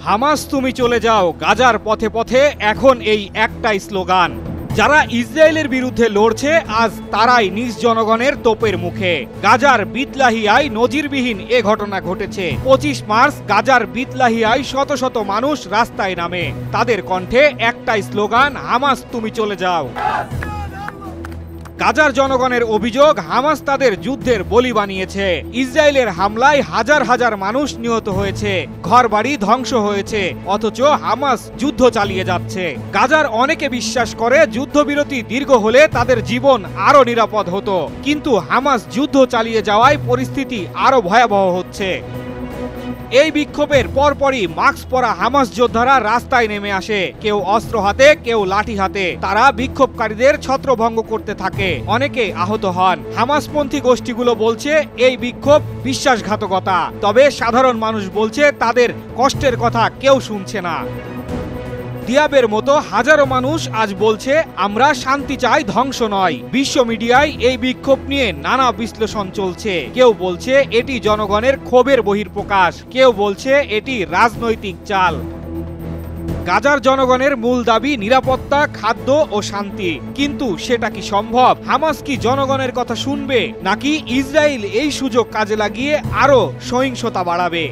Hamas তুমি চলে যাও, গাজার পথে পথে এখন এই একটাই স্লোগান। যারা ইসরায়েলের বিরুদ্ধে লড়ছে আজ তারাই নিজ জনগণের তোপের মুখে। গাজার বিতলাহিয়ায় নজিরবিহীন এ ঘটনা ঘটেছে। 25 মার্চ গাজার বিতলাহিয়ায় শত শত মানুষ রাস্তায় নামে। তাদের কণ্ঠে একটাই স্লোগান, হামাস তুমি চলে যাও। গাজার জনগণের অভিযোগ, হামাস তাদের যুদ্ধের বলি বানিয়েছে। ইসরায়েলের হামলায় হাজার হাজার মানুষ নিহত হয়েছে, ঘরবাড়ি ধ্বংস হয়েছে, অথচ হামাস যুদ্ধ চালিয়ে যাচ্ছে। গাজার অনেকে বিশ্বাস করে যুদ্ধবিরতি দীর্ঘ হলে তাদের জীবন আরো নিরাপদ হতো, কিন্তু হামাস যুদ্ধ চালিয়ে যাওয়ায় পরিস্থিতি আরো ভয়াবহ হচ্ছে। এই বিক্ষোভের পরপরই মাস্ক পরা হামাস যোদ্ধারা রাস্তায় নেমে আসে, কেউ অস্ত্র হাতে, কেউ লাঠি হাতে। তারা বিক্ষোভকারীদের ছত্রভঙ্গ করতে থাকে, অনেকে আহত হন। হামাসপন্থী গোষ্ঠীগুলো বলছে এই বিক্ষোভ বিশ্বাসঘাতকতা, তবে সাধারণ মানুষ বলছে তাদের কষ্টের কথা কেউ শুনছে না। দিয়াবের মতো হাজারো মানুষ আজ বলছে আমরা শান্তি চাই, ধ্বংস নয়। বিশ্ব মিডিয়ায় এই বিক্ষোভ নিয়ে নানা বিশ্লেষণ চলছে। কেউ বলছে এটি জনগণের ক্ষোভের বহিঃপ্রকাশ, কেউ বলছে এটি রাজনৈতিক চাল। গাজার জনগণের মূল দাবি নিরাপত্তা, খাদ্য ও শান্তি, কিন্তু সেটা কি সম্ভব? হামাস কি জনগণের কথা শুনবে, নাকি ইসরায়েল এই সুযোগ কাজে লাগিয়ে আরো সহিংসতা বাড়াবে?